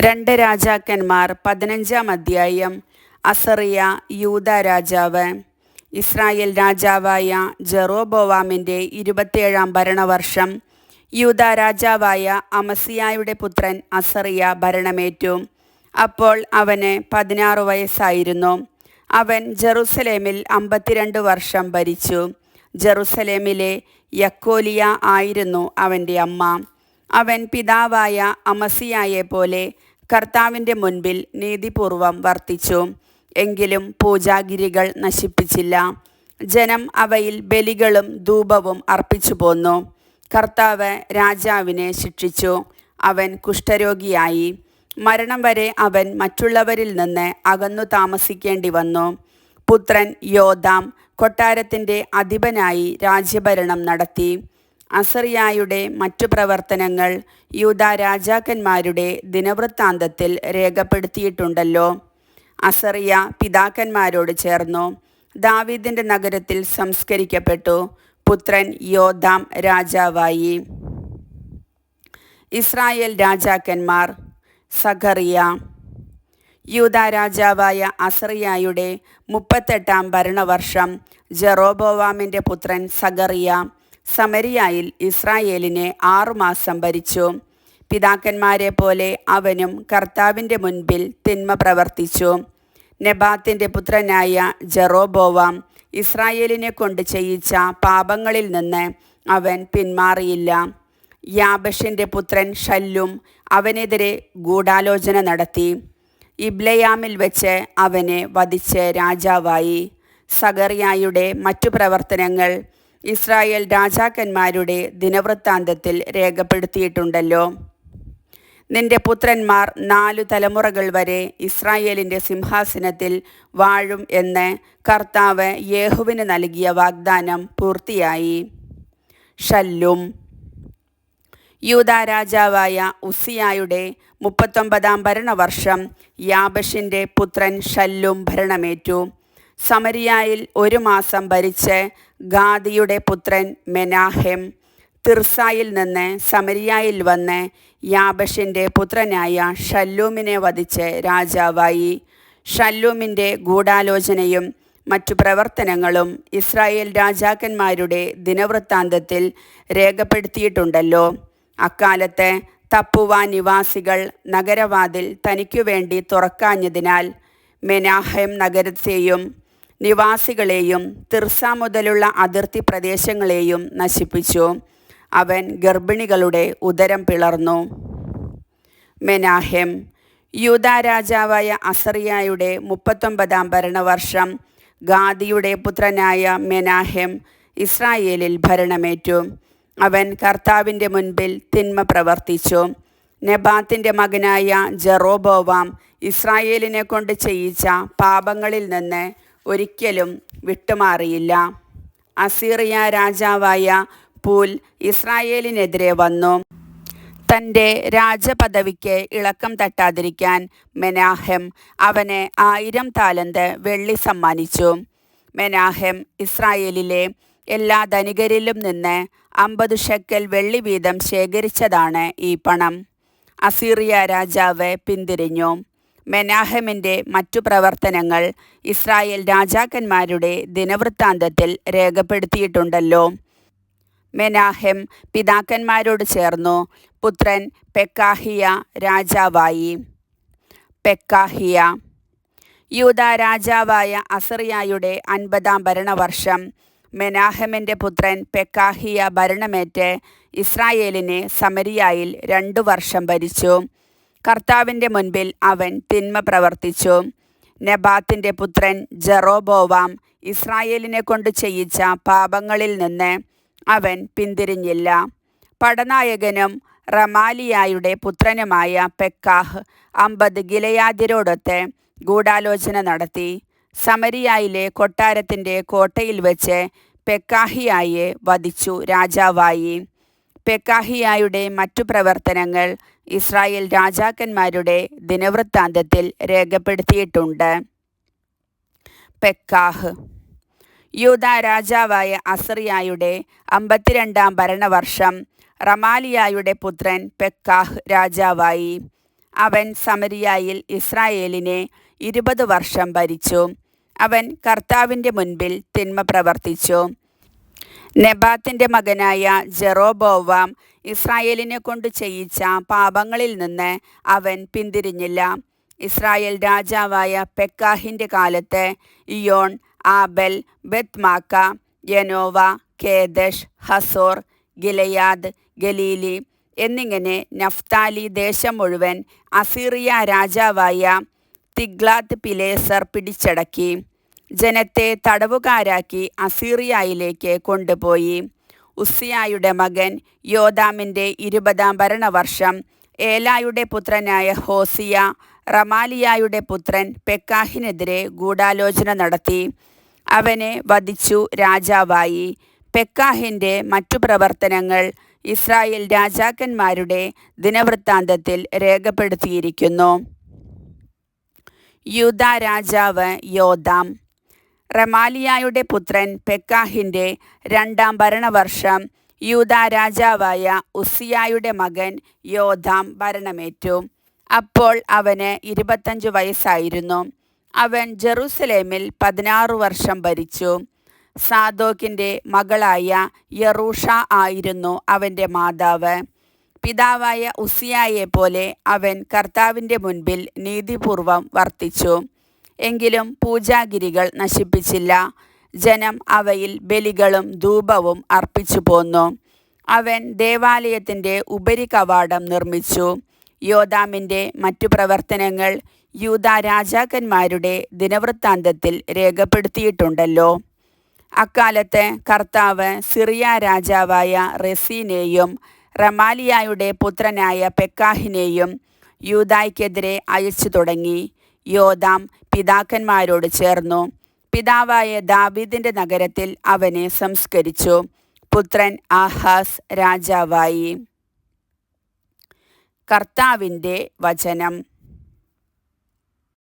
രണ്ട് രാജാക്കന്മാർ 15-ാം അധ്യായം. അസറിയ യൂദാ രാജാവ്. ഇസ്രായേൽ രാജാവായ ജെറോബോവാമിൻ്റെ 27-ാം ഭരണവർഷം യൂദാ രാജാവായ അമസിയായുടെ പുത്രൻ അസറിയ ഭരണമേറ്റു. അപ്പോൾ അവന് 16 വയസ്സായിരുന്നു. അവൻ ജെറുസലേമിൽ 52 വർഷം ഭരിച്ചു. ജെറുസലേമിലെ യക്കോലിയ ആയിരുന്നു അവൻ്റെ അമ്മ. അവൻ പിതാവായ അമസിയായെപ്പോലെ കർത്താവിൻ്റെ മുൻപിൽ നീതിപൂർവം വർത്തിച്ചു. എങ്കിലും പൂജാഗിരികൾ നശിപ്പിച്ചില്ല. ജനം അവയിൽ ബലികളും ധൂപവും അർപ്പിച്ചു പോന്നു. കർത്താവ് രാജാവിനെ ശിക്ഷിച്ചു. അവൻ കുഷ്ഠരോഗിയായി. മരണം വരെ അവൻ മറ്റുള്ളവരിൽ നിന്ന് അകന്നു താമസിക്കേണ്ടി വന്നു. പുത്രൻ യോഥാം കൊട്ടാരത്തിൻ്റെ അധിപനായി രാജ്യഭരണം നടത്തി. അസറിയായുടെ മറ്റു പ്രവർത്തനങ്ങൾ യൂദാ രാജാക്കന്മാരുടെ ദിനവൃത്താന്തത്തിൽ രേഖപ്പെടുത്തിയിട്ടുണ്ടല്ലോ. അസറിയ പിതാക്കന്മാരോട് ചേർന്നു ദാവീദിൻ്റെ നഗരത്തിൽ സംസ്കരിക്കപ്പെട്ടു. പുത്രൻ യോഥാം രാജാവായി. ഇസ്രായേൽ രാജാക്കന്മാർ. സഖറിയ. യൂദാ രാജാവായ അസറിയായുടെ 38-ാം ഭരണവർഷം ജെറോബോവാമിൻ്റെ പുത്രൻ സഖറിയ സമരിയായിൽ ഇസ്രായേലിനെ 6 മാസം ഭരിച്ചു. പിതാക്കന്മാരെ പോലെ അവനും കർത്താവിൻ്റെ മുൻപിൽ തിന്മ പ്രവർത്തിച്ചു. നെബാത്തിൻ്റെ പുത്രനായ ജെറോബോവാം ഇസ്രായേലിനെ കൊണ്ട് ചെയ്യിച്ച പാപങ്ങളിൽ നിന്ന് അവൻ പിന്മാറിയില്ല. യാബഷിൻ്റെ പുത്രൻ ഷല്ലും അവനെതിരെ ഗൂഢാലോചന നടത്തി. ഇബ്ലെയാമിൽ വെച്ച് അവനെ വധിച്ച് രാജാവായി. സഖറിയായുടെ മറ്റു പ്രവർത്തനങ്ങൾ ഇസ്രായേൽ രാജാക്കന്മാരുടെ ദിനവൃത്താന്തത്തിൽ രേഖപ്പെടുത്തിയിട്ടുണ്ടല്ലോ. നിന്റെ പുത്രന്മാർ 4 തലമുറകൾ വരെ ഇസ്രായേലിൻ്റെ സിംഹാസനത്തിൽ വാഴും എന്ന് കർത്താവ് യേഹുവിന് നൽകിയ വാഗ്ദാനം പൂർത്തിയായി. ഷല്ലും. യൂദാ രാജാവായ ഉസ്സിയായുടെ 39-ാം ഭരണവർഷം യാബഷിൻ്റെ പുത്രൻ ഷല്ലും ഭരണമേറ്റു. സമരിയായിൽ 1 മാസം ഭരിച്ച് ഗാദിയുടെ പുത്രൻ മെനാഹെം തിർസായിൽ നിന്ന് സമരിയായിൽ വന്ന് യാബഷിൻ്റെ പുത്രനായ ഷല്ലൂമിനെ വധിച്ച് രാജാവായി. ഷല്ലൂമിൻ്റെ ഗൂഢാലോചനയും മറ്റു പ്രവർത്തനങ്ങളും ഇസ്രായേൽ രാജാക്കന്മാരുടെ ദിനവൃത്താന്തത്തിൽ രേഖപ്പെടുത്തിയിട്ടുണ്ടല്ലോ. അക്കാലത്ത് തപ്പുവ നിവാസികൾ നഗരവാതിൽ തനിക്കു വേണ്ടി തുറക്കാഞ്ഞതിനാൽ മെനാഹെം നഗരത്തെയും നിവാസികളെയും തിർസ മുതലുള്ള അതിർത്തി പ്രദേശങ്ങളെയും നശിപ്പിച്ചു. അവൻ ഗർഭിണികളുടെ ഉദരം പിളർന്നു. മെനാഹെം. യൂദാ രാജാവായ അസറിയായുടെ 39-ാം ഭരണവർഷം ഗാദിയുടെ പുത്രനായ മെനാഹെം ഇസ്രായേലിൽ ഭരണമേറ്റു. അവൻ കർത്താവിൻ്റെ മുൻപിൽ തിന്മ പ്രവർത്തിച്ചു. നെബാത്തിൻ്റെ മകനായ ജെറോബോവാം ഇസ്രായേലിനെ കൊണ്ട് ചെയ്യിച്ച പാപങ്ങളിൽ നിന്ന് ഒരിക്കലും വിട്ടുമാറിയില്ല. അസീറിയ രാജാവായ പൂൽ ഇസ്രായേലിനെതിരെ വന്നു. തൻ്റെ രാജപദവിക്ക് ഇളക്കം തട്ടാതിരിക്കാൻ മെനാഹെം അവന് 1000 താലന്ത് വെള്ളി സമ്മാനിച്ചു. മെനാഹെം ഇസ്രായേലിലെ എല്ലാ ധനികരിലും നിന്ന് 50 ഷെക്കൽ വെള്ളി വീതം ശേഖരിച്ചതാണ് ഈ പണം. അസീറിയ രാജാവ് പിന്തിരിഞ്ഞു. മെനാഹെമിൻ്റെ മറ്റു പ്രവർത്തനങ്ങൾ ഇസ്രായേൽ രാജാക്കന്മാരുടെ ദിനവൃത്താന്തത്തിൽ രേഖപ്പെടുത്തിയിട്ടുണ്ടല്ലോ. മെനാഹെം പിതാക്കന്മാരോട് ചേർന്നു പുത്രൻ പെക്കാഹിയ രാജാവായി. പെക്കാഹിയ. യൂദാ രാജാവായ അസറിയായുടെ 50-ാം ഭരണവർഷം മെനാഹെമിൻ്റെ പുത്രൻ പെക്കാഹിയ ഭരണമേറ്റ് ഇസ്രായേലിനെ സമരിയായിൽ 2 വർഷം ഭരിച്ചു. കർത്താവിൻ്റെ മുൻപിൽ അവൻ തിന്മ പ്രവർത്തിച്ചു. നെബാത്തിൻ്റെ പുത്രൻ ജെറോബോവാം ഇസ്രായേലിനെ കൊണ്ട് ചെയ്യിച്ച പാപങ്ങളിൽ നിന്ന് അവൻ പിന്തിരിഞ്ഞില്ല. പടനായകനും റമാലിയായുടെ പുത്രനുമായ പെക്കാഹ് 50 ഗിലെയാദ്യരോടൊത്ത് ഗൂഢാലോചന നടത്തി. സമരിയായിലെ കൊട്ടാരത്തിൻ്റെ കോട്ടയിൽ വെച്ച് പെക്കാഹിയായെ വധിച്ചു രാജാവായി. പെക്കാഹിയായുടെ മറ്റു പ്രവർത്തനങ്ങൾ ഇസ്രായേൽ രാജാക്കന്മാരുടെ ദിനവൃത്താന്തത്തിൽ രേഖപ്പെടുത്തിയിട്ടുണ്ട്. പെക്കാഹ്. യൂദാ രാജാവായ അസറിയായുടെ 52-ാം ഭരണവർഷം റമാലിയായുടെ പുത്രൻ പെക്കാഹ് രാജാവായി. അവൻ സമരിയായിൽ ഇസ്രായേലിനെ 20 വർഷം ഭരിച്ചു. അവൻ കർത്താവിൻ്റെ മുൻപിൽ തിന്മ പ്രവർത്തിച്ചു. നെബാത്തിൻ്റെ മകനായ ജെറോബോവാം ഇസ്രായേലിനെ കൊണ്ട് ചെയ്യിച്ച പാപങ്ങളിൽ നിന്ന് അവൻ പിന്തിരിഞ്ഞില്ല. ഇസ്രായേൽ രാജാവായ പെക്കാഹിൻ്റെ കാലത്ത് Ijon, Abel, Beth Maacah, Janoah, Kedesh, Hazor, Gilead, Galilee എന്നിങ്ങനെ നഫ്താലി ദേശം മുഴുവൻ അസീറിയ രാജാവായ തിഗ്ലാത്ത് പിലേസർ പിടിച്ചടക്കി. ജനത്തെ തടവുകാരാക്കി അസീറിയയിലേക്ക് കൊണ്ടുപോയി. ഉസ്സിയായുടെ മകൻ യോഥാമിൻ്റെ 20-ാം ഭരണവർഷം ഏലായുടെ പുത്രനായ ഹോസിയ റമാലിയായുടെ പുത്രൻ പെക്കാഹിനെതിരെ ഗൂഢാലോചന നടത്തി. അവനെ വധിച്ചു രാജാവായി. പെക്കാഹിൻ്റെ മറ്റു പ്രവർത്തനങ്ങൾ ഇസ്രായേൽ രാജാക്കന്മാരുടെ ദിനവൃത്താന്തത്തിൽ രേഖപ്പെടുത്തിയിരിക്കുന്നു. യൂദാ രാജാവ് യോഥാം. റമാലിയായുടെ പുത്രൻ പെക്കാഹിൻ്റെ 2-ാം ഭരണവർഷം യൂദാ രാജാവായ ഉസ്സിയായുടെ മകൻ യോഥാം ഭരണമേറ്റു. അപ്പോൾ അവന് 25 വയസ്സായിരുന്നു. അവൻ ജെറൂസലേമിൽ 16 വർഷം ഭരിച്ചു. സാദോക്കിൻ്റെ മകളായ യെറൂഷ ആയിരുന്നു അവൻ്റെ മാതാവ്. പിതാവായ ഉസ്സിയായെപ്പോലെ അവൻ കർത്താവിൻ്റെ മുൻപിൽ നീതിപൂർവം വർത്തിച്ചു. എങ്കിലും പൂജാഗിരികൾ നശിപ്പിച്ചില്ല. ജനം അവയിൽ ബലികളും ധൂപവും അർപ്പിച്ചു പോന്നു. അവൻ ദേവാലയത്തിൻ്റെ ഉപരികവാടം നിർമ്മിച്ചു. യോഥാമിൻ്റെ മറ്റു പ്രവർത്തനങ്ങൾ യൂദാ രാജാക്കന്മാരുടെ ദിനവൃത്താന്തത്തിൽ രേഖപ്പെടുത്തിയിട്ടുണ്ടല്ലോ. അക്കാലത്ത് കർത്താവ് സിറിയ രാജാവായ റെസീനെയും റമാലിയായുടെ പുത്രനായ പെക്കാഹിനെയും യൂദായ്ക്കെതിരെ അയച്ചു തുടങ്ങി. യോഥാം പിതാക്കന്മാരോട് ചേർന്നു. പിതാവായ ദാവീദിൻ്റെ നഗരത്തിൽ അവനെ സംസ്കരിച്ചു. പുത്രൻ ആഹാസ് രാജാവായി. കർത്താവിൻ്റെ വചനം.